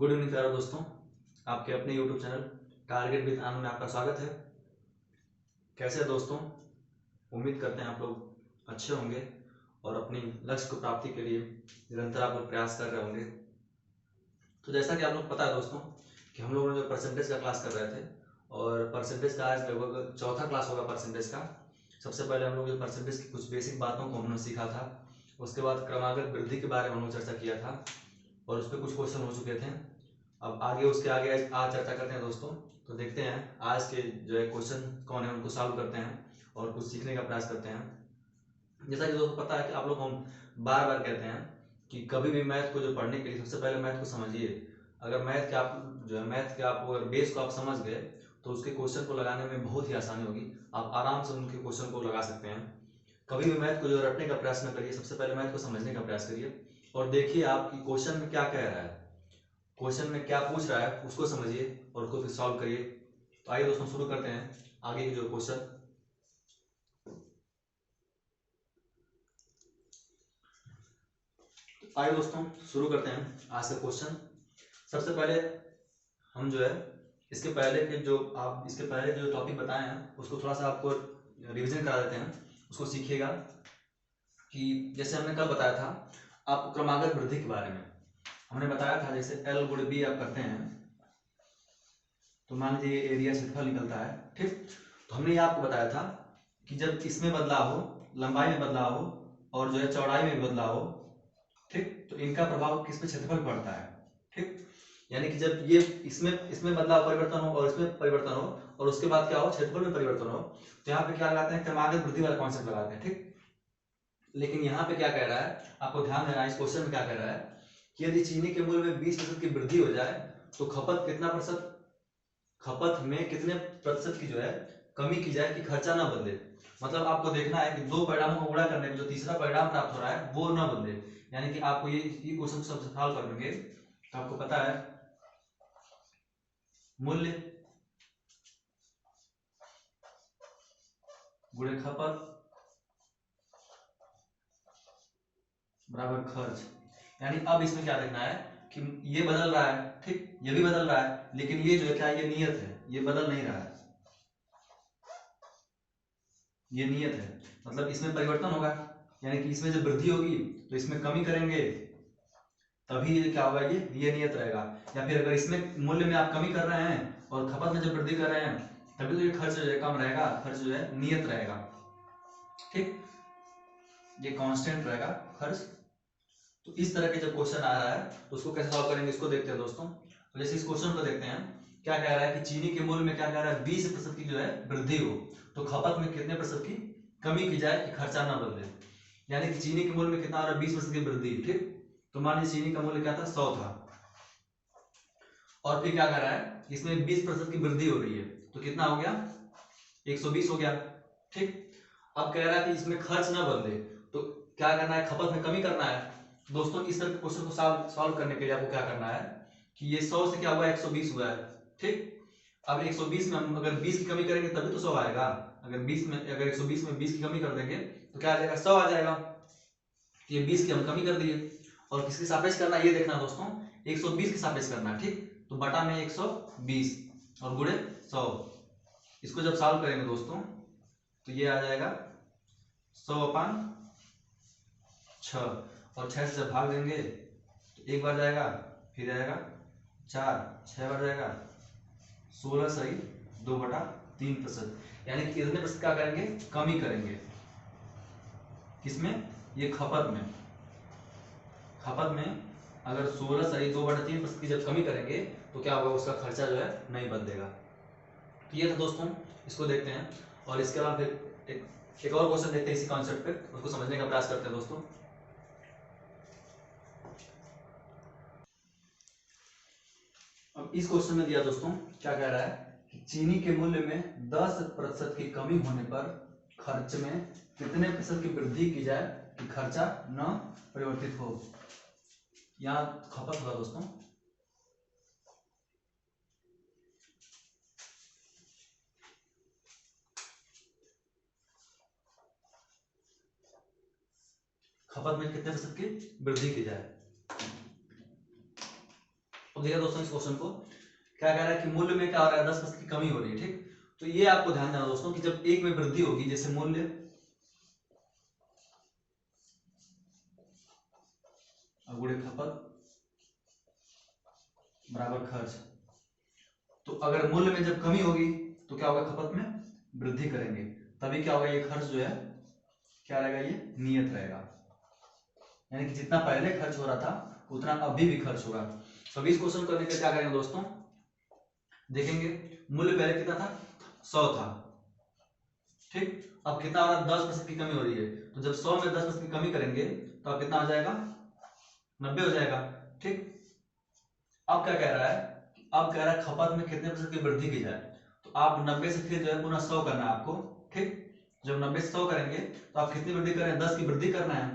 Good evening प्यारे दोस्तों, आपके अपने यूट्यूब चैनल टारगेट विद आनंद में आपका स्वागत है। कैसे हैं दोस्तों? उम्मीद करते हैं आप लोग अच्छे होंगे और अपनी लक्ष्य को प्राप्ति के लिए निरंतर आप लोग प्रयास कर रहे होंगे। तो जैसा कि आप लोग पता है दोस्तों कि हम लोगों ने जो परसेंटेज का क्लास कर रहे थे और परसेंटेज का आज लगभग चौथा क्लास होगा परसेंटेज का। सबसे पहले हम लोग जो परसेंटेज की कुछ बेसिक बातों को हमने सीखा था, उसके बाद क्रमागत वृद्धि के बारे में हम लोग चर्चा किया था और उस पर कुछ क्वेश्चन हो चुके थे। अब आगे उसके आगे आज चर्चा करते हैं दोस्तों। तो देखते हैं आज के जो है क्वेश्चन कौन है, उनको सॉल्व करते हैं और कुछ सीखने का प्रयास करते हैं। जैसा कि दोस्तों पता है कि आप लोग हम बार बार कहते हैं कि कभी भी मैथ को जो पढ़ने के लिए सबसे पहले मैथ को समझिए। अगर मैथ के आप जो है मैथ के आप अगर बेस को आप समझ गए तो उसके क्वेश्चन को लगाने में बहुत ही आसानी होगी। आप आराम से उनके क्वेश्चन को लगा सकते हैं। कभी भी मैथ को जो रटने का प्रयास न करिए, सबसे पहले मैथ को समझने का प्रयास करिए और देखिए आपकी क्वेश्चन में क्या कह रहा है, क्वेश्चन में क्या पूछ रहा है उसको समझिए और उसको फिर सॉल्व करिए। तो आइए दोस्तों शुरू करते हैं आगे के जो क्वेश्चन। आइए दोस्तों शुरू करते हैं आज का क्वेश्चन। सबसे पहले हम जो है इसके पहले के जो टॉपिक बताए हैं उसको थोड़ा सा आपको रिवीजन करा देते हैं, उसको सीखिएगा। कि जैसे हमने कल बताया था आपको क्रमागत वृद्धि के बारे में, हमने बताया था जैसे L गुण B आप करते हैं तो मान लीजिए एरिया क्षेत्रफल निकलता है, ठीक। तो हमने ये आपको बताया था कि जब इसमें बदलाव हो, लंबाई में बदलाव हो और जो है चौड़ाई में बदलाव हो, ठीक, तो इनका प्रभाव किस पे क्षेत्रफल पड़ता है, ठीक। यानी कि जब ये इसमें इसमें बदलाव परिवर्तन हो और इसमें परिवर्तन हो और उसके बाद क्या हो, क्षेत्रफल में परिवर्तन हो, तो यहाँ पे क्या लगाते हैं, क्रमागत वृद्धि वाला कॉन्सेप्ट लगाते हैं, ठीक। लेकिन यहाँ पे क्या कह रहा है, आपको ध्यान देना है इस क्वेश्चन में क्या कह रहा है कि यदि चीनी के मूल्य में 20% की वृद्धि हो जाए तो खपत में कितने प्रतिशत की जो है कमी की जाए कि खर्चा ना बदले। मतलब आपको देखना है कि दो परिणामों को गुणा करने में जो तीसरा परिणाम प्राप्त हो रहा है वो ना बदले। यानी कि आपको ये क्वेश्चन सब सॉल्व करेंगे तो आपको पता है मूल्य गुणे खपत बराबर खर्च। यानी अब इसमें क्या देखना है कि ये बदल रहा है, ठीक, ये भी बदल रहा है, लेकिन ये जो है क्या, ये नियत है, ये बदल नहीं रहा है, ये नियत है। मतलब इसमें परिवर्तन होगा, यानी कि इसमें जब वृद्धि होगी तो इसमें कमी करेंगे तभी ये क्या होगा, ये नियत रहेगा। या फिर अगर इसमें मूल्य में आप कमी कर रहे हैं और खपत में जब वृद्धि कर रहे हैं तभी तो ये खर्च जो है कम रहेगा, खर्च जो है नियत रहेगा, ठीक, ये कांस्टेंट रहेगा खर्च। तो इस तरह के जब क्वेश्चन आ रहा है तो उसको कैसे सॉल्व करेंगे इसको देखते हैं दोस्तों। तो जैसे इस क्वेश्चन को देखते हैं, क्या कह रहा है कि चीनी के मूल्य में क्या कह रहा है, 20% की जो है वृद्धि हो तो खपत में कितने प्रतिशत की कमी की जाए कि खर्चा ना बदले। यानी कि चीनी के मूल्य में कितना आ रहा है, 20% की वृद्धि, ठीक। तो मान लीजिए चीनी का मूल्य क्या था, 100 था और फिर क्या कर रहा है, इसमें 20% की वृद्धि हो रही है तो कितना हो गया, 120 हो गया, ठीक। अब कह रहा है कि इसमें खर्च ना बदले तो क्या करना है, खपत में कमी करना है। दोस्तों इस तरह के क्वेश्चन को सॉल्व करने के लिए आपको क्या करना है कि ये 100 से क्या हुआ, 120 हुआ है, ठीक। अब 120 में हम अगर 20 की कमी करेंगे तभी तो 100 आएगा। अगर 120 में 20 की कमी कर देंगे तो क्या आ जाएगा, 100 आ जाएगा। तो ये 20 की हम कमी कर दिए और किसके सापेक्ष करना है ये देखना दोस्तों, 120 के सापेक्ष करना, ठीक। तो बटा में 120 और गुणे 100। इसको जब सॉल्व करेंगे दोस्तों तो ये आ जाएगा 100/6 और 6 से जब भाग देंगे तो एक बार जाएगा, फिर आएगा 4, 6 बार जाएगा, 16 सही 2/3%। यानी कि कितने प्रतिशत क्या करेंगे, कमी करेंगे, किसमें, ये खपत में अगर 16 सही 2/3% की जब कमी करेंगे तो क्या होगा, उसका खर्चा जो है नहीं बदलेगा। तो ये था दोस्तों, इसको देखते हैं और इसके अलावा फिर एक और क्वेश्चन देखते हैं इसी कॉन्सेप्ट पे, उसको समझने का प्रयास करते हैं दोस्तों। अब इस क्वेश्चन में दिया दोस्तों, क्या कह रहा है कि चीनी के मूल्य में 10% की कमी होने पर खर्च में कितने प्रतिशत की वृद्धि की जाए कि खर्चा न परिवर्तित हो। यहाँ खपत होगा दोस्तों, खपत में कितने प्रतिशत की वृद्धि की जाए। अब देखिए दोस्तों इस क्वेश्चन को क्या कह रहा है कि मूल्य में क्या हो रहा है, 10% की कमी हो रही है। ठीक, तो ये आपको ध्यान देना दोस्तों कि जब एक में वृद्धि होगी, जैसे मूल्य गुणे खपत बराबर खर्च, तो अगर मूल्य में जब कमी होगी तो क्या होगा, खपत में वृद्धि करेंगे, तभी क्या होगा, ये खर्च जो है क्या रहेगा, ये नियत रहेगा। यानी कि जितना पहले खर्च हो रहा था उतना अभी भी खर्च होगा। तो इस क्वेश्चन करने के क्या करेंगे दोस्तों, देखेंगे मूल्य पहले कितना था, 100 था। ठीक, अब कितना हो रहा है, 10% की कमी हो रही है, तो जब 100 में 10% की कमी करेंगे तो अब कितना हो जाएगा, 90 हो जाएगा। ठीक, अब क्या कह रहा है, अब कह रहा है खपत में कितने प्रतिशत की वृद्धि की जाए, तो आप 90 से फिर जो है पुनः 100 करना है आपको। ठीक, जब 90 से 100 करेंगे तो आप कितनी वृद्धि कर रहे हैं, 10 की वृद्धि करना है,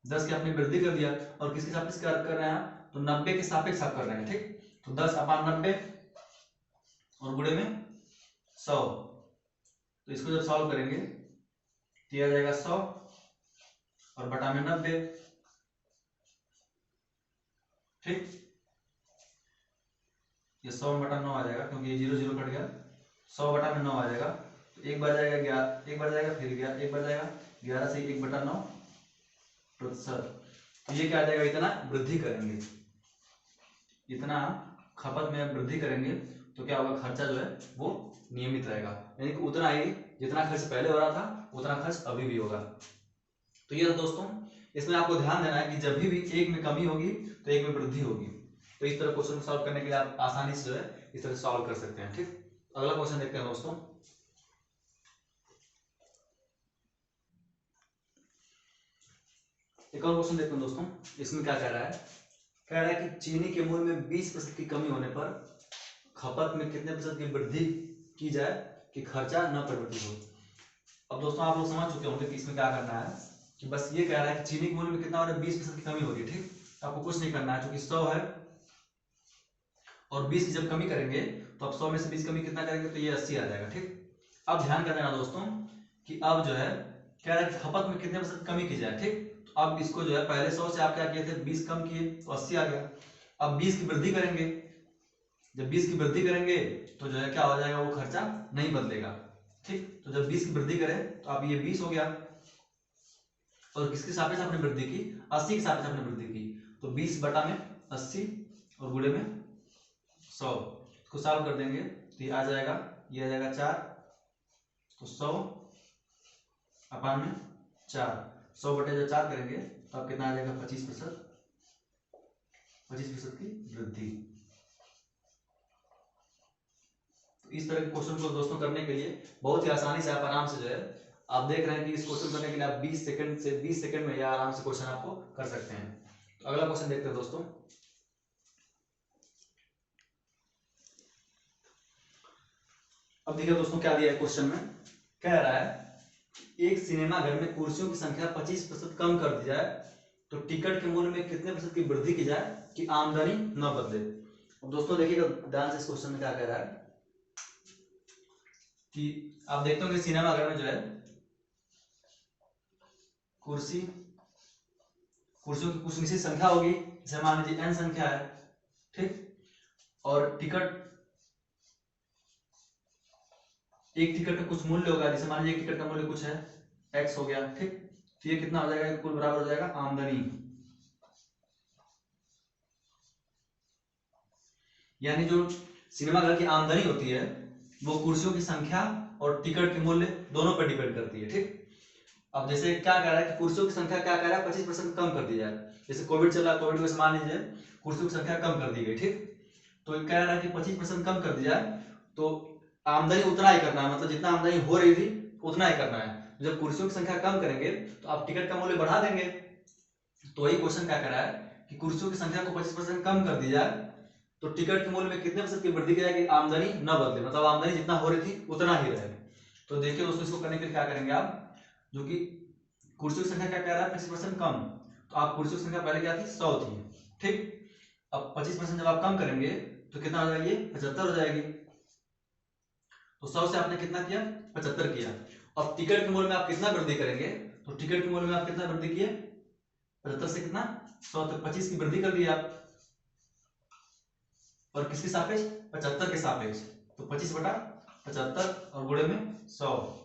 10 की आपने वृद्धि कर दिया, और किसके सापेक्ष कर रहे हैं, तो 90 के सापेक्ष आप कर रहे हैं। ठीक, तो 10/90 और गुणे में 100, तो इसको जब सॉल्व करेंगे तो यह आ जाएगा 100 और बटा में 90। ठीक, ये 100/9 आ जाएगा, क्योंकि ये 0 0 कट गया, 100/9 आ जाएगा। तो एक बार जाएगा 11, एक बार जाएगा फिर 11, एक बार जाएगा 11 से 1/9%। तो ये क्या आ जाएगा, इतना वृद्धि करेंगे, इतना खपत में वृद्धि करेंगे तो क्या होगा, खर्चा जो है वो नियमित रहेगा, यानी कि उतना ही जितना खर्च पहले हो रहा था उतना खर्च अभी भी होगा। तो ये दोस्तों इसमें आपको ध्यान देना है कि जब भी एक में कमी होगी तो एक में वृद्धि होगी। तो इस तरह क्वेश्चन को सॉल्व करने के लिए आप आसानी से जो है इस तरह सॉल्व कर सकते हैं। ठीक, अगला क्वेश्चन देखते हैं दोस्तों। एक और क्वेश्चन देखते हैं दोस्तों, इसमें क्या कह रहा है, कह रहा है कि चीनी के मूल्य में 20% की कमी होने पर खपत में कितने प्रतिशत की वृद्धि की जाए कि खर्चा न परिवर्तित हो। अब दोस्तों आप लोग समझ चुके होंगे कि इसमें क्या करना है, कि बस ये कह रहा है कि चीनी के मूल्य में कितना हो रहा है, 20% की कमी हो रही है। ठीक, आपको कुछ नहीं करना है, क्योंकि 100 है और 20 की जब कमी करेंगे तो अब 100 में से 20 कमी कितना करेंगे, तो ये 80 आ जाएगा। ठीक, अब ध्यान कर देना दोस्तों कि अब जो है कह रहा है कि खपत में कितने प्रतिशत कमी की जाए। ठीक, तो अब इसको जो है पहले 100 से आप क्या किए थे, 20 कम किए तो 80 आ गया। अब 20 की वृद्धि करेंगे, जब 20 की वृद्धि करेंगे तो जो है क्या हो जाएगा, वो खर्चा नहीं बदलेगा। ठीक, तो जब 20 की वृद्धि करें तो अब ये 20 हो गया, और किसके सापेक्ष आपने वृद्धि की, 80 के सापेक्ष आपने वृद्धि की, तो 20/80 और गुणे में 100, इसको सॉल्व कर देंगे तो ये आ जाएगा, ये आ जाएगा 4, तो 100/4, 100/4 करेंगे तो अब कितना आ जाएगा, 25% की वृद्धि। तो इस तरह के क्वेश्चन को दोस्तों करने के लिए बहुत ही आसानी से आप आराम से जो है, आप देख रहे हैं कि इस क्वेश्चन करने के लिए आप 20 सेकंड में या आराम से क्वेश्चन आपको कर सकते हैं। तो अगला क्वेश्चन देखते हैं दोस्तों। अब देखिए दोस्तों क्या दिया है क्वेश्चन में, कह रहा है एक सिनेमा घर में कुर्सियों की संख्या 25% कम कर दी जाए तो टिकट के मूल्य में कितने प्रतिशत की वृद्धि की जाए कि आमदनी न बदले। अब दोस्तों देखिएगा ध्यान से इस क्वेश्चन में क्या कह रहा है कि आप देखते हो कि सिनेमा घर में जो है कुर्सियों की कुछ निश्चित संख्या होगी, जैसे मान लीजिए n संख्या है। ठीक, और एक टिकट का कुछ मूल्य होगा, जैसे मान लीजिए एक टिकट का मूल्य कुछ है x हो गया। ठीक, तो ये कितना हो जाएगा, कुल बराबर हो जाएगा आमदनी, यानी जो सिनेमा घर की आमदनी होती है वो कुर्सियों की संख्या और टिकट के मूल्य दोनों पर डिपेंड करती है। ठीक, अब जैसे क्या कह रहा है कि कुर्सियों की संख्या क्या कह रहा है, 25% कम कर दी जाए, जैसे कोविड चल रहा है, कोविड में मान लीजिए कुर्सियों की संख्या कम कर दी गई। ठीक, तो कह रहा है कि 25% कम कर दी जाए तो आमदनी उतना ही करना है, मतलब जितना आमदनी हो रही थी उतना ही करना है। जब कुर्सियों की संख्या कम करेंगे तो आप टिकट का मूल्य बढ़ा देंगे। तो वही क्वेश्चन क्या कर रहा है कि कुर्सियों की संख्या को 25% कम कर दी जाए तो टिकट के मूल्य में कितने प्रतिशत की वृद्धि की जाएगी, आमदनी न बदले, मतलब आमदनी जितना हो रही थी उतना ही रहे। तो देखिए दोस्तों इसको करने के लिए क्या करेंगे आप, जो कि कुर्सियों की संख्या क्या कह रहा है, 25% कम, तो आप कुर्सियों की संख्या पहले क्या थी, 100 थी। ठीक, अब 25% जब आप कम करेंगे तो कितना हो जाएगी, 75 हो जाएगी। तो 100 से आपने कितना किया, 75 किया। अब टिकट के मूल्य में आप कितना वृद्धि करेंगे, तो टिकट के मूल्य में आप कितना वृद्धि किए, 75 से कितना 100 तक 25 की वृद्धि कर दी आप। और किसके सापेक्ष, 75 के सापेक्ष। तो 25/75 और गुणे में 100।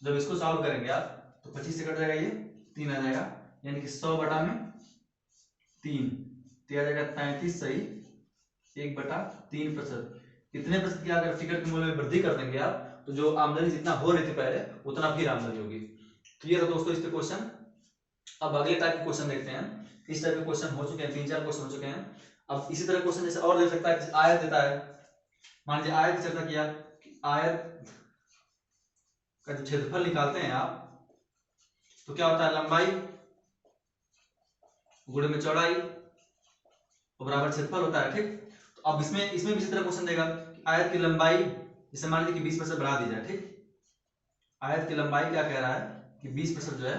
जब इसको सॉल्व करेंगे आप तो 25 से कट जाएगा, ये 3 आ जाएगा, यानी कि 100/3 तो आ जाएगा 33 सही 1/3%। इतने प्रतिशत की अगर फिगर के मूल्य में वृद्धि कर देंगे आप तो जो आमदनी जितना हो रही थी पहले उतना फिर आमदनी होगी। क्लियर है दोस्तों इस पे क्वेश्चन। अब अगले टाइप के क्वेश्चन देखते हैं। इस टाइप के क्वेश्चन हो चुके हैं, 3-4 क्वेश्चन हो चुके हैं। अब इसी तरह क्वेश्चन जैसे और दे सकता है, आयत देता है, मान लीजिए आयत की चर्चा किया, आयत का जो क्षेत्रफल निकालते हैं आप तो क्या होता है, लंबाई गुणे में चौड़ाई और बराबर क्षेत्रफल होता है। ठीक, तो अब इसमें भी इसी तरह क्वेश्चन देगा कि आयत की लंबाई जैसे मान लीजिए कि 20% बढ़ा दी जाए। ठीक, आयत की लंबाई क्या कह रहा है कि 20% जो है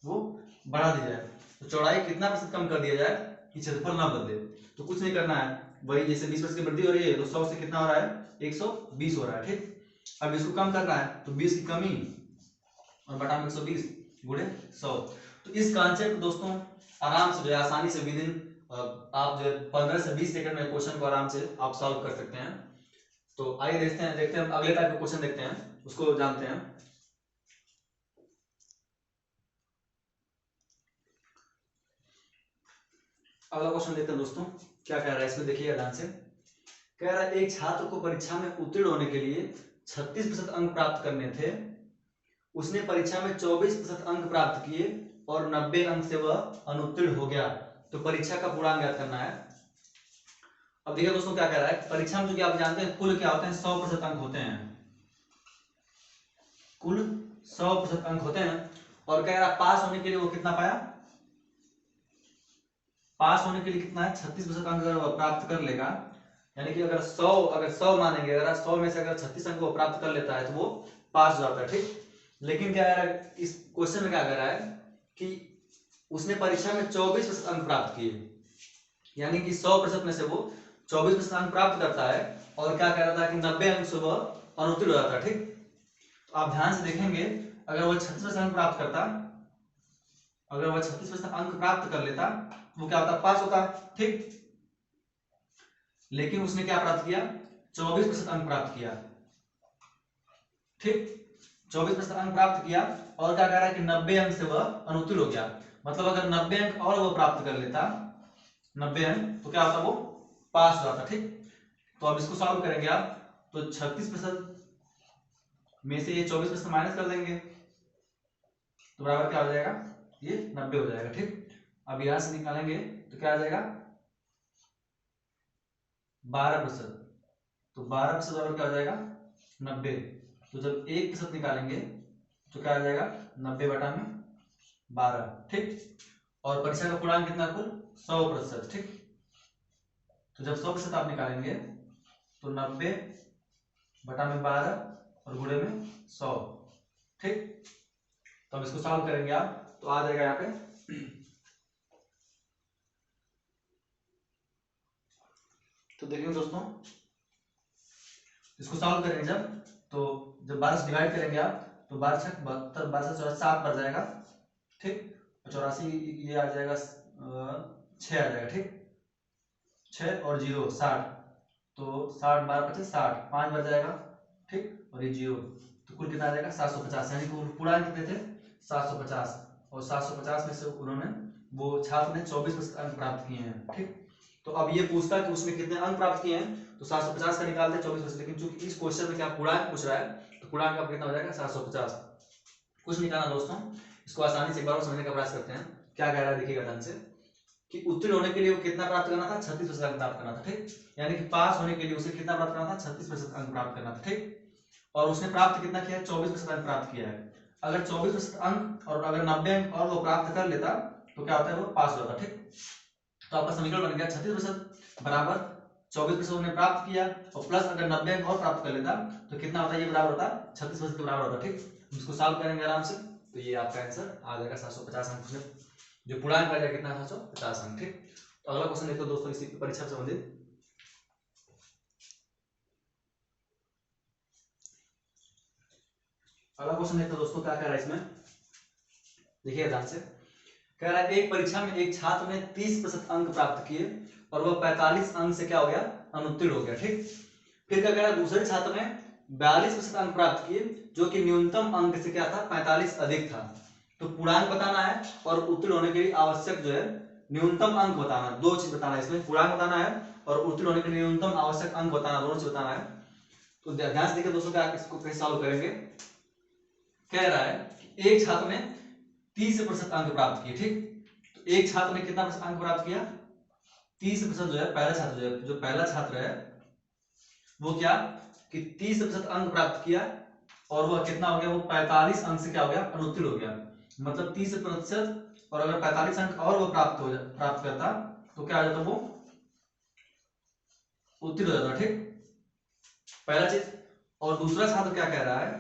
वो बढ़ा दी जाए, तो चौड़ाई कितना प्रतिशत कम कर दिया जाए कि क्षेत्रफल ना बदले। तो कुछ नहीं करना है, वही जैसे 20% की वृद्धि हो रही है तो 100 से कितना हो रहा है, 120 हो रहा है। ठीक, अब इसको कम करना है तो 20 की कमी और बटा में 120 गुणे 100। तो इस कॉन्सेप्ट दोस्तों आराम से जो है आसानी से विद इन आप जो 15 से 20 सेकंड में क्वेश्चन को आराम से आप सॉल्व कर सकते हैं। तो आइए देखते हैं अगले टाइप का क्वेश्चन देखते हैं, उसको जानते हैं। अगला क्वेश्चन देखते हैं दोस्तों, क्या कह रहा है इसमें, देखिएगा ध्यान से। कह रहा है एक छात्र को परीक्षा में उत्तीर्ण होने के लिए 36% अंक प्राप्त करने थे, उसने परीक्षा में 24% अंक प्राप्त किए और 90 अंक से वह अनुत्तीर्ण हो गया, तो परीक्षा का पूर्णांक ज्ञात करना है। अब देखिए दोस्तों क्या कह रहा है, परीक्षा में जो कि आप जानते हैं कुल क्या होते हैं, 100% अंक होते हैं, कुल 100% अंक होते हैं। और कह रहा है पास होने के लिए वो कितना पाया, पास होने के लिए कितना है, 36% अंक अगर वो प्राप्त कर लेगा, यानी कि अगर 100 मानेंगे, अगर 100 में से अगर 36 अंक वो प्राप्त कर लेता है तो वो पास हो जाता है। ठीक, लेकिन क्या कह रहा है इस क्वेश्चन में, क्या कह रहा है कि उसने परीक्षा में 24% अंक प्राप्त किए, यानी कि 100% में से वो 24% अंक प्राप्त करता है, और क्या कह रहा था कि 90 अंक से वह अनुत्तीर्ण हो जाता है। ठीक, तो आप ध्यान से देखेंगे, अगर वह 36% अंक प्राप्त करता, अगर वह 36% अंक प्राप्त कर लेता वो क्या होता, पास होता। ठीक, लेकिन उसने क्या प्राप्त किया, 24% अंक प्राप्त किया। ठीक, 24% अंक प्राप्त किया, और क्या कह रहा है कि 90 अंक से वह अनुत्तीर्ण हो गया, मतलब अगर 90 अंक और वो प्राप्त कर लेता, 90 अंक, तो क्या होता, वो पास हो जाता। ठीक, तो अब इसको सॉल्व करेंगे आप तो 36% में से ये 24% माइनस कर देंगे तो बराबर क्या हो जाएगा, ये 90 हो जाएगा। ठीक, अब यहां से निकालेंगे तो क्या आ जाएगा, 12%, तो 12% बराबर क्या हो जाएगा, 90। तो जब 1% निकालेंगे तो क्या आ जाएगा, 90/12। ठीक, और परीक्षा का पूर्णांक कितना, कुल 100%। ठीक, तो जब 100% आप निकालेंगे तो 90/12 और गुणे में 100। ठीक, तो अब इसको सॉल्व करेंगे आप तो आ जाएगा यहाँ पे तो देखिए दोस्तों, इसको सॉल्व करेंगे तो जब 12 से डिवाइड करेंगे आप तो 12×6 = 72, 12 से 7 बढ़ जाएगा। ठीक, 84 ये आ जाएगा 6 आ जाएगा। ठीक, 6 और 0 60, तो 60 12 25 60, 5 बच जाएगा। ठीक, और ये 0, तो कुल कितना आ जाएगा, 750, यानी कि पूर्णांक कितने थे, 750, और 750 में से उन्होंने वो छात्र ने 24% अंक प्राप्त किए हैं। ठीक, तो अब ये पूछता है कि उसने कितने अंक प्राप्त किए हैं, तो 750 का निकालते हैं 24%, लेकिन चूंकि इस क्वेश्चन में क्या पूर्णांक पूछ रहा है तो पूर्णांक का कितना हो जाएगा, 750। कुछ नहीं करना दोस्तों, इसको आसानी से एक बार और समझने का प्रयास करते हैं। क्या कह रहा है देखिएगा ध्यान से, कि उत्तीर्ण होने के लिए वो कितना प्राप्त करना था, 36% अंक प्राप्त करना था। ठीक, यानी कि पास होने के लिए उसे कितना प्राप्त करना था, 36% अंक प्राप्त करना था। ठीक, और उसने प्राप्त कितना किया, 24% अंक प्राप्त किया है। अगर 24% अंक और अगर 90 अंक और वो प्राप्त कर लेता तो क्या होता है, वो पास हो जाता। ठीक, तो आपका समीकरण बन गया 36% बराबर 24% उन्होंने प्राप्त किया, और प्लस अगर 90 अंक और प्राप्त कर लेता तो कितना होता है, ये बराबर होता 36% के बराबर होता। ठीक, इसको सॉल्व करेंगे आराम से तो ये आपका आंसर आ जाएगा 750 अंक में, जो पूर्णांक आ जाएगा कितना, 750 अंक। ठीक, तो अगला क्वेश्चन देखो दोस्तों इसी परीक्षा से संबंधित। अगला क्वेश्चन देखो दोस्तों क्या कह रहा है इसमें, देखिए ध्यान से। कह रहा है एक परीक्षा में एक छात्र ने 30% अंक प्राप्त किए और वह 45 अंक से क्या हो गया, अनुत्तीर्ण हो गया। ठीक, फिर क्या कह रहा है, दूसरे छात्र ने 42% अंक प्राप्त किए जो कि न्यूनतम अंक से क्या था, 45 अधिक था। तो पूर्णांक बताना है और उत्तीर्ण होने के लिए आवश्यक जो है न्यूनतम अंक बताना है। दो चीज बताना है इसमें, पूर्णांक बताना है और उत्तीर्ण होने के लिए न्यूनतम आवश्यक अंक बताना, दोनों चीज बताना है। तो ध्यान से देखिए दोस्तों, क्या इसको कैसे सॉल्व करेंगे। कह रहा है कि एक छात्र ने 30% अंक प्राप्त किए। ठीक, तो एक छात्र ने कितना प्रतिशत अंक प्राप्त किया, 30% जो है पहला छात्र जो है, जो पहला छात्र है वो क्या कि 30% अंक प्राप्त किया और वह कितना हो गया, वो 45 अंक से क्या हो गया, अनुत्तीर्ण हो गया। मतलब 30% और अगर 45 अंक और वो प्राप्त करता तो क्या हो जाता, वो उत्तीर्ण हो जाता। ठीक, पहला चीज। और दूसरा छात्र क्या कह रहा है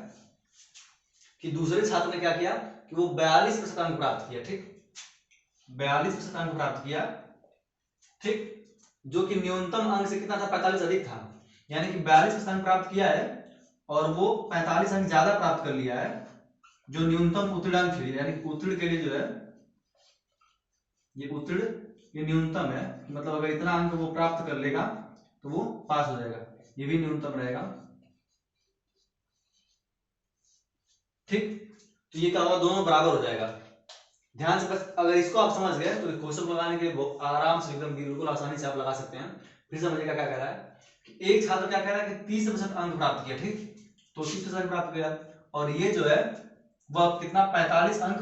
कि दूसरे छात्र ने क्या किया कि वो 42% अंक प्राप्त किया। ठीक, 42% अंक प्राप्त किया। ठीक, जो कि न्यूनतम अंक से कितना था, 45 अधिक था। यानी कि 42% अंक प्राप्त किया है और वो 45 अंक ज्यादा प्राप्त कर लिया है जो न्यूनतम उत्तीर्ण अंक के लिए, यानी उत्तीर्ण के लिए जो है ये उत्तीर्ण, ये न्यूनतम है। मतलब अगर इतना अंक वो प्राप्त कर लेगा तो वो पास हो जाएगा, ये भी न्यूनतम रहेगा। ठीक, तो ये क्या होगा, दोनों बराबर हो जाएगा। ध्यान से बस, अगर इसको आप समझ गए तो क्वेश्चन लगाने के लिए आराम से एकदम बिल्कुल आसानी से आप लगा सकते हैं। फिर समझिएगा क्या कह रहा है कि एक छात्र क्या कह रहा है कि 30% अंक प्राप्त किया। ठीक, तो 30% अंक प्राप्त किया और ये जो है वह कितना, 45 अंक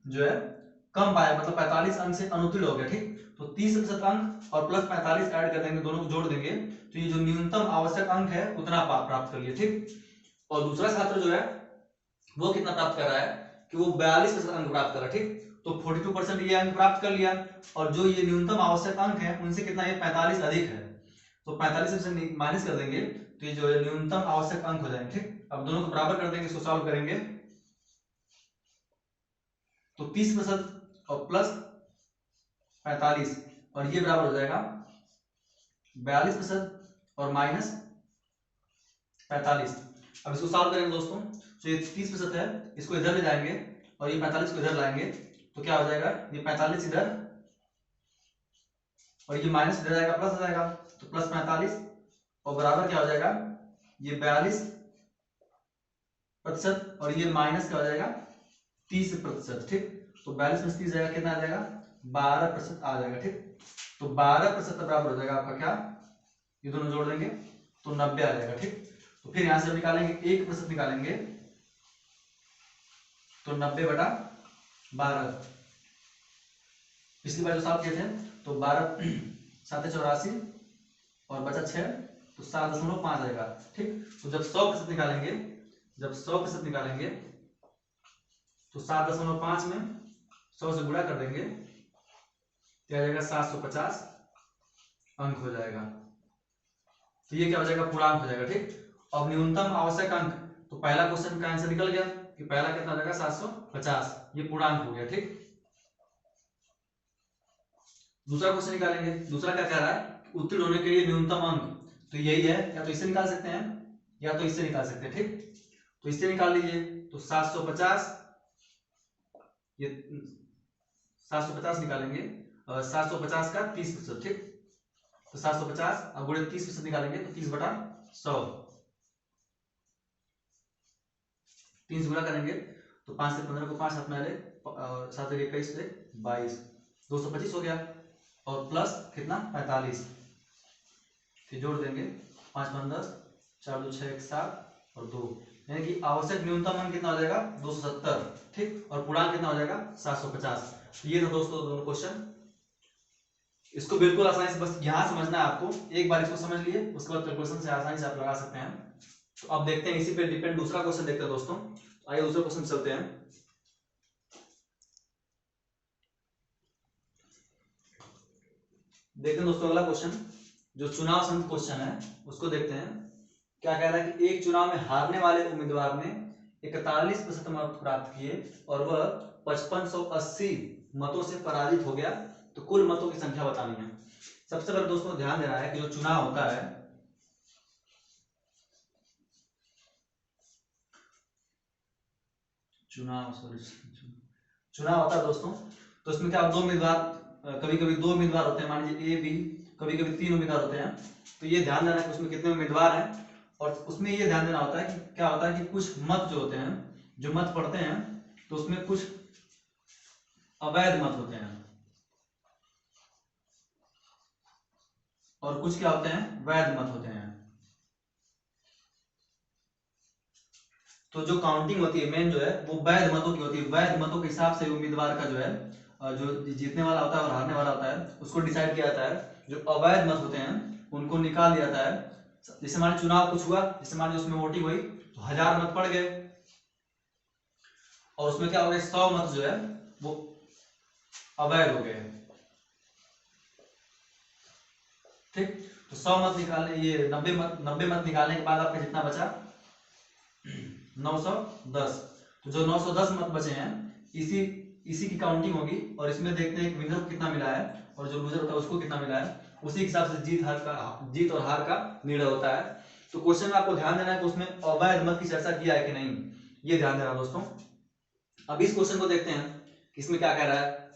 जो है कम पाया, मतलब 45 अंक से अनुत्तीर्ण हो गया। ठीक, तो 30% अंक और प्लस 45 ऐड कर देंगे, दोनों को जोड़ देंगे तो ये जो न्यूनतम आवश्यक अंक है उतना प्राप्त कर लिया। ठीक, और दूसरा छात्र जो है वो कितना प्राप्त कर रहा है कि वो 42% अंक प्राप्त कर रहा है। ठीक, तो 42% ये अंक प्राप्त कर लिया और जो ये न्यूनतम आवश्यक अंक है उनसे कितना, ये 45 अधिक है। तो 45 से माइनस कर देंगे तो ये जो है न्यूनतम आवश्यक अंक हो जाएंगे। ठीक, अब दोनों को बराबर कर देंगे, इसको सॉल्व करेंगे तो 30% और प्लस 45 और ये बराबर हो जाएगा 42% और माइनस 45। अब इसको सॉल्व करेंगे दोस्तों, तो ये 30% है, इसको इधर ले जाएंगे और ये 45 को इधर लाएंगे तो क्या हो जाएगा, ये 45 इधर और ये माइनस इधर जाएगा, प्लस हो जाएगा। तो प्लस 45 और बराबर क्या हो जाएगा, ये 42% और ये माइनस क्या हो जाएगा, 30%। ठीक, तो 42 में 30 जाएगा, कितना आ जाएगा, 12% आ जाएगा। ठीक, तो 12% बराबर हो जाएगा आपका क्या, ये दोनों जोड़ देंगे तो 90 आ जाएगा। ठीक, तो फिर यहां से निकालेंगे 1% निकालेंगे तो 90/12। पिछली बार जो साफ किए थे तो 12 7 84 और बचा 6 तो 7.5 आएगा। ठीक, तो जब 100% निकालेंगे, जब 100% निकालेंगे तो 7.5 में 100 से गुणा कर देंगे क्या आ जाएगा, 750 अंक हो जाएगा। तो ये क्या हो जाएगा, पूर्णांक हो जाएगा। ठीक, अब न्यूनतम आवश्यक अंक, तो पहला क्वेश्चन का आंसर निकल गया कि पहला कितना हो जाएगा, 750, ये पूर्णांक हो गया। ठीक, दूसरा क्वेश्चन निकालेंगे। दूसरा क्या कह रहा है, उत्तीर्ण होने के लिए न्यूनतम अंक, तो यही है, या तो इससे निकाल सकते हैं या तो इससे निकाल सकते हैं। ठीक, तो इससे निकाल लीजिए तो 750, ये 750 निकालेंगे, 750 का 30%। ठीक, तो 750 अब गुणे 30% निकालेंगे तो 30/100, 3 से गुणा करेंगे तो 5 से 15 को 5 हाथ में आ ले, 7 से 21 से 22, 225 हो गया और प्लस कितना, 45, फिर जोड़ देंगे 5 5 10, 4 2 6 1 7 और 2, यानी कि आवश्यक न्यूनतम अंक कितना हो जाएगा, 270। ठीक, और पूर्णांक कितना हो जाएगा, 750। तो ये था दोस्तों दोनों क्वेश्चन। इसको बिल्कुल आसानी से बस यहां समझना है आपको, एक बार इसको समझ लिए उसके बाद कैलकुलेशन से आसानी से आप लगा सकते हैं। तो अब देखते हैं इसी पे डिपेंड दूसरा क्वेश्चन देखते हैं दोस्तों। आइए दूसरे क्वेश्चन चलते हैं। देखते हैं दोस्तों अगला क्वेश्चन, जो चुनाव संबंधित क्वेश्चन है उसको देखते हैं। क्या कह रहा है कि एक चुनाव में हारने वाले उम्मीदवार ने 41% मत प्राप्त किए और वह 5580 मतों से पराजित हो गया, तो कुल मतों की संख्या बतानी है। सबसे पहले दोस्तों ध्यान देना है कि जो चुनाव होता है, चुनाव होता है दोस्तों, तो इसमें क्या दो उम्मीदवार, कभी कभी दो उम्मीदवार होते हैं, मान लीजिए ए बी, कभी कभी तीन उम्मीदवार होते हैं। तो ये ध्यान देना कि उसमें कितने उम्मीदवार हैं, और उसमें ये ध्यान देना होता है कि क्या होता है कि कुछ मत जो होते हैं, जो मत पड़ते हैं, तो उसमें कुछ अवैध मत होते हैं और कुछ क्या होते हैं, वैध मत होते हैं। तो जो काउंटिंग होती है मेन जो है वो वैध मतों की होती है। वैध मतों के हिसाब से उम्मीदवार का जो है जो जीतने वाला होता है और हारने वाला होता है उसको डिसाइड किया जाता है। जो अवैध मत होते हैं उनको निकाल दिया जाता है। जैसे मान चुनाव कुछ हुआ, जैसे मान उसमें वोटिंग हुई तो 1000 मत पड़ गए, और उसमें क्या हो गया, 100 मत जो है वो अवैध हो गए। ठीक, तो 100 मत निकालने, ये 90 मत निकालने के बाद आपका जितना बचा 910। तो जो 910 मत बचे हैं इसी की काउंटिंग होगी, और इसमें देखते हैं कि विनर को कितना मिला है और जो लूजर होता है उसको कितना मिला है। उसी के हिसाब से जीत और हार का निर्णय होता है। तो क्वेश्चन में आपको ध्यान देना है कि उसमें अवैध मत की चर्चा किया है कि नहीं, ये ध्यान देना दोस्तों। अब इस क्वेश्चन को देखते हैं कि इसमें क्या कह रहा है।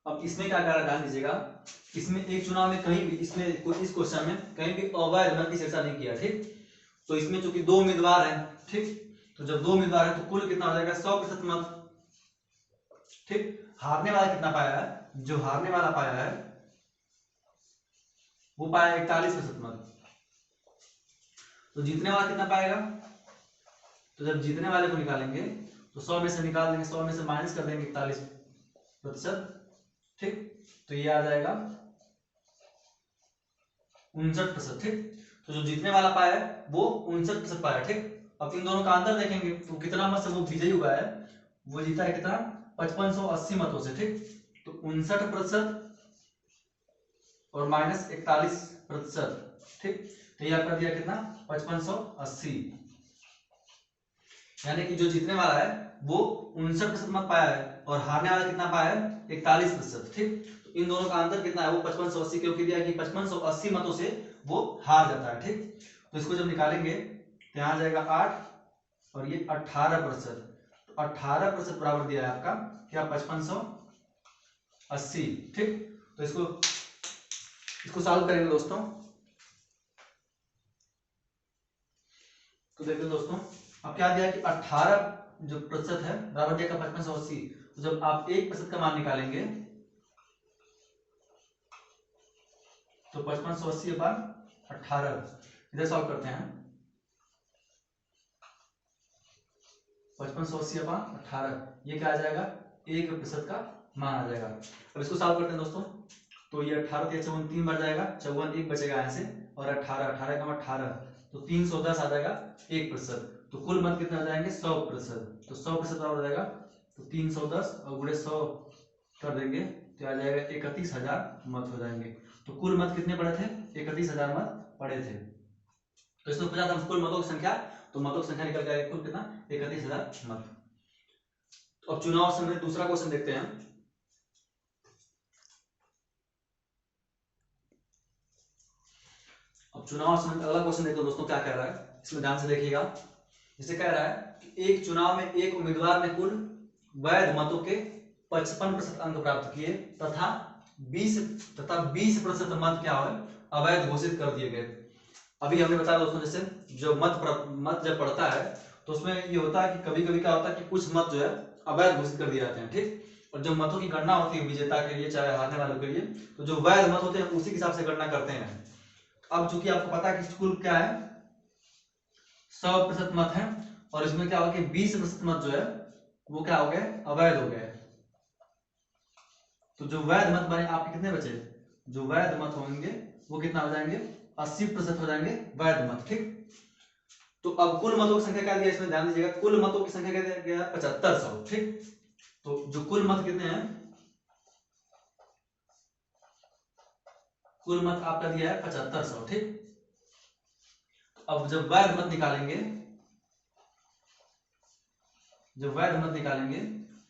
अब इसमें क्या कह रहा है ध्यान दीजिएगा, इसमें एक चुनाव में कहीं भी, इसमें इस क्वेश्चन में कहीं भी अवैध मत की चर्चा नहीं किया। ठीक, तो इसमें चूंकि दो उम्मीदवार हैं, ठीक, तो जब दो उम्मीदवार हैं तो कुल कितना हो जाएगा, 100% मत। ठीक, हारने वाला कितना पाया है, जो हारने वाला पाया है वो पाया 41% मत। तो जीतने वाला कितना पाएगा, तो जब जीतने वाले को निकालेंगे तो 100 में से निकाल देंगे, 100 में से माइनस कर देंगे 41%। ठीक, तो ये आ जाएगा 59%। ठीक, तो जो जीतने वाला पाया है वो 59% पाया। ठीक, अब इन दोनों का अंतर देखेंगे तो कितना मत से वो विजयी हुआ है, वो जीता है कितना, 5580 मतों से। ठीक, तो 59% और माइनस 41%। ठीक, तो ये आपका दिया कितना, 5580। यानी कि जो जीतने वाला है वो 59% मत पाया है और हारने वाला कितना पाया है, 41%। ठीक, तो इन दोनों का अंतर कितना है, वो 5580, क्योंकि दिया कि 5580 मतों से वो हार जाता है। ठीक, तो इसको जब निकालेंगे तो यहाँ आ जाएगा 8 और ये 18%। तो 18% बराबर दिया है आपका क्या, 5580। ठीक, तो इसको सॉल्व करेंगे दोस्तों। तो देखिए दोस्तों, अब क्या दिया कि 18 जो प्रतिशत है बराबर दिया का 5580। तो जब आप 1% का मान निकालेंगे तो 5580/18, इधर सॉल्व करते हैं। 5580/18 ये क्या आ जाएगा, 1% का मान आ जाएगा। अब इसको सॉल्व करते हैं दोस्तों। तो ये 18 54 3 बार जाएगा, 54 एक बचेगा यहाँ से, और 18 तो 310 आ जाएगा 1%। तो कुल मत कितना हो जाएंगे, 100%। तो 100% बराबर हो जाएगा, तो 310 और गुणे 100 कर देंगे तो आ जाएगा 31,000 मत हो जाएंगे। तो कुल मत कितने पड़े थे, 31,000 मत पड़े थे। तो इसमें पूछा था कुल मतों की संख्या, तो मतों की संख्या निकल जाएगी कुल कितना, 31,000 मत। तो अब चुनाव संबंधित दूसरा क्वेश्चन देखते हैं। अब चुनाव संबंधित अगला क्वेश्चन देखते हैं दोस्तों, क्या कह रहा है, इसमें ध्यान से देखिएगा। जिसे कह रहा है कि एक चुनाव में एक उम्मीदवार ने कुल वैध मतों के 55% अंक प्राप्त किए तथा 20% मत क्या है, अवैध घोषित कर दिए गए। अभी हमने बताया दोस्तों, जैसे जो मत जब पड़ता है तो उसमें ये होता है कि कभी कभी क्या होता है कि कुछ मत जो है अवैध घोषित कर दिए जाते हैं। ठीक, और जब मतों की गणना होती है विजेता के लिए चाहे हारने वालों के लिए, तो जो वैध मत होते हैं उसी के हिसाब से गणना करते हैं। अब चूंकि आपको पता है कि कुल क्या है, 100% मत है, और इसमें क्या होगा कि 20% मत जो है वो क्या हो गए, अवैध हो गए। तो जो वैध मत बने आपके कितने बचे, जो वैध मत होंगे वो कितना हो जाएंगे, 80% हो जाएंगे वैध मत। ठीक, तो अब कुल मतों की संख्या क्या दिया, इसमें ध्यान दीजिएगा, कुल मतों की संख्या क्या दिया गया है, 7500। ठीक, तो जो कुल मत कितने हैं, कुल मत आपका दिया है 7500। ठीक, अब जब वैध मत निकालेंगे, जब वैध मत निकालेंगे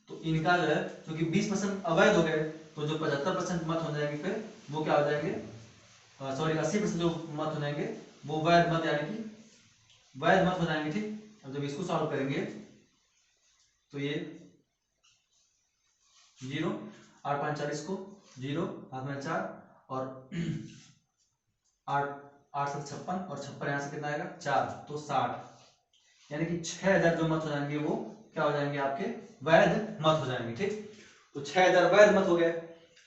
तो इनका जो है क्योंकि 20% अवैध हो गए, तो जो 75% मत हो जाएंगे फिर वो क्या हो जाएंगे, सॉरी 80% जो मत हो जाएंगे वो वैध मत, यानी कि वैध मत हो जाएंगे। ठीक, अब जब इसको सॉल्व करेंगे तो ये 0, 8 5 40 को 0, हाथ में 4 और 8 8 7 56 और 56 यहाँ से कितना आएगा 4 तो 60, यानी कि 6000 जो मत हो जाएंगे वो क्या हो जाएंगे आपके वैध मत हो जाएंगे। ठीक, तो 6000 वैध मत हो गए।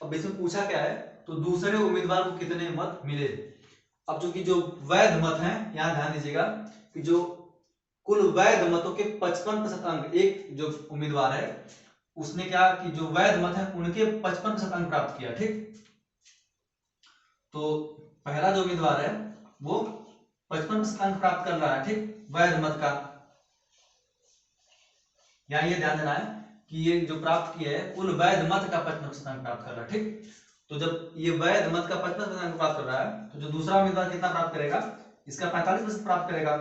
अब इसमें पूछा क्या है, तो दूसरे उम्मीदवार को कितने मत मिले। अब चूंकि जो वैध मत हैं, यहाँ ध्यान दीजिएगा कि जो कुल वैध मतों के 55% अंक, एक जो उम्मीदवार है उसने क्या कि जो वैध मत है उनके 55% अंक प्राप्त किया। ठीक, तो पहला जो उम्मीदवार है वो 55% अंक प्राप्त कर रहा है। ठीक, वैध मत का, यहाँ ये ध्यान देना है कि ये जो प्राप्त किया है कुल वैध मत का 55% अंक प्राप्त कर रहा है। ठीक, तो जब ये वैध मत का 55% अंक प्राप्त कर रहा है तो जो दूसरा उम्मीदवार कितना प्राप्त करेगा, इसका 45% प्राप्त करेगा,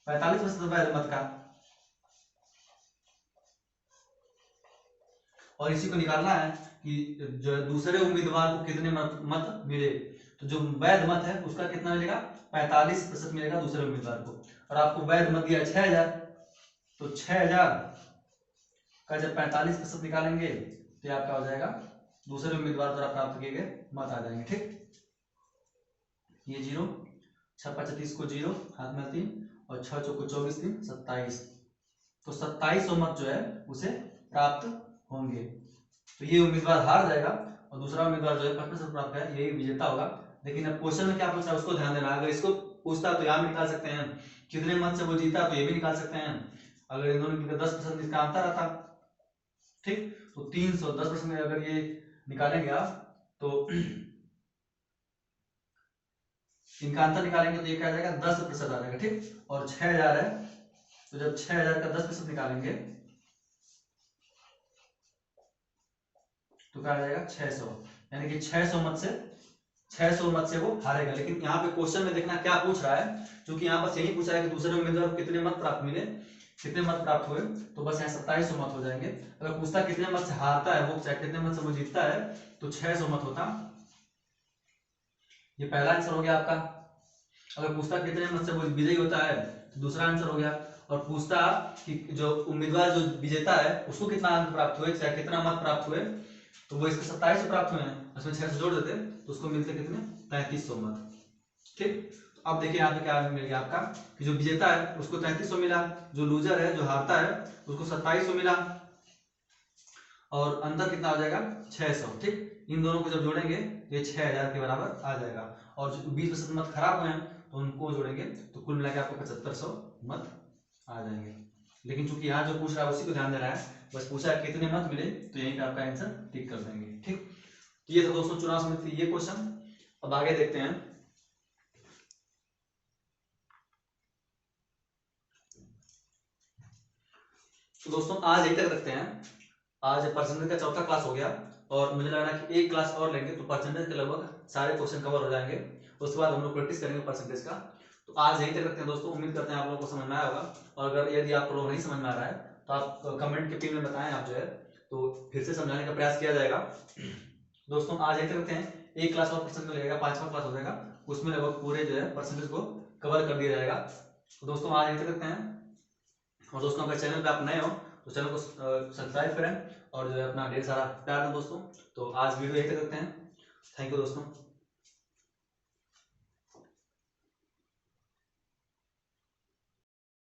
45% वैध मत का, और इसी को निकालना है कि जो दूसरे उम्मीदवार को कितने मत मिले। तो जो वैध मत है उसका कितना मिलेगा, 45% मिलेगा दूसरे उम्मीदवार को, और आपको वैध मत दिया 6000, तो 6000 का जब 45% निकालेंगे तो आपका हो जाएगा दूसरे उम्मीदवार द्वारा प्राप्त किए गए मत आ जाएंगे। ठीक, ये 0, 6 5 30 को 0, हाथ में 3 और 6 चौको 24 3 27, तो 2700 मत जो है उसे प्राप्त होंगे। तो ये उम्मीदवार हार जाएगा और दूसरा उम्मीदवार जो है 55% प्राप्त करेगा, यही विजेता होगा। लेकिन अब क्वेश्चन में क्या पूछा है उसको ध्यान देना। अगर इसको पूछता तो यहाँ भी निकाल सकते हैं, कितने मत से वो जीता तो ये भी निकाल सकते हैं। अगर इन दोनों में 10% इसका अंतर आता, ठीक, तो 310% में अगर ये निकालेंगे आप तो इनका अंतर निकालेंगे तो ये क्या आ जाएगा 10% आ जाएगा। ठीक, और 6000 है तो जब 6000 का 10% निकालेंगे तो क्या आ जाएगा 600, यानी कि 600 मत से वो हारेगा। लेकिन यहाँ पे क्वेश्चन में देखना क्या पूछ रहा है, क्योंकि यहाँ बस यही पूछा है कि दूसरे उम्मीदवार को कितने मत प्राप्त मिले, कितने मत प्राप्त हुए, तो बस यहाँ 2700 मत हो जाएंगे। अगर पूछता कितने मत से हारता है वो, चाहे कितने मत से वो जीतता है, तो 600 मत होता। ये पहला आंसर हो गया आपका। अगर पूछता कितने मत से वो विजयी होता है तो दूसरा आंसर हो गया। और पूछता कि जो उम्मीदवार जो विजेता है उसको कितना अंक प्राप्त हुए, चाहे कितना मत प्राप्त हुए, तो वो इसके 2700 प्राप्त हुए हैं, उसमें 600 जोड़ देते तो उसको मिलते कितने 3300 मत। ठीक, तो अब देखिए यहाँ पे क्या मिल गया आपका कि जो विजेता है उसको 3300 मिला, जो लूजर है जो हारता है उसको 2700 मिला, और अंतर कितना हो जाएगा 600। ठीक, इन दोनों को जब जोड़ेंगे तो ये 6000 के बराबर आ जाएगा, और जो 20% मत खराब हुए हैं तो उनको जोड़ेंगे तो कुल मिलाकर आपको 7500 मत आ जाएंगे। लेकिन चूंकि यहाँ जो पूछ रहा है उसी को ध्यान देना है, बस पूछा है कितने मत मिले तो यहीं पे आपका आंसर टिक कर देंगे। ठीक, तो ये था दोस्तों चुनाव समिति ये क्वेश्चन। अब आगे देखते हैं। तो दोस्तों आज यही तक रखते हैं। आज परसेंटेज का चौथा क्लास हो गया और मुझे लग रहा है कि एक क्लास और लेंगे तो परसेंटेज के लगभग सारे क्वेश्चन कवर हो जाएंगे। उसके बाद हम लोग प्रैक्टिस करेंगे परसेंटेज का। तो आज यही तक रखते हैं दोस्तों। उम्मीद करते हैं आप लोगों को समझ में आया होगा, और अगर यदि आप लोग नहीं समझ में आ रहा है तो आप कमेंट के पिन में बताएं, आप जो है तो फिर से समझाने का प्रयास किया जाएगा। दोस्तों आज यही तक रखते हैं। एक क्लास और परसेंट लगेगा, 5वां क्लास हो जाएगा, उसमें लगभग पूरे जो है परसेंटेज को कवर कर दिया जाएगा। तो दोस्तों आज यही तक रखते हैं। और दोस्तों अगर चैनल पे आप नए हो तो चैनल को सब्सक्राइब करें और जो है अपना ढेर सारा प्यार दें दोस्तों। तो आज वीडियो यही तक रखते हैं। थैंक यू दोस्तों।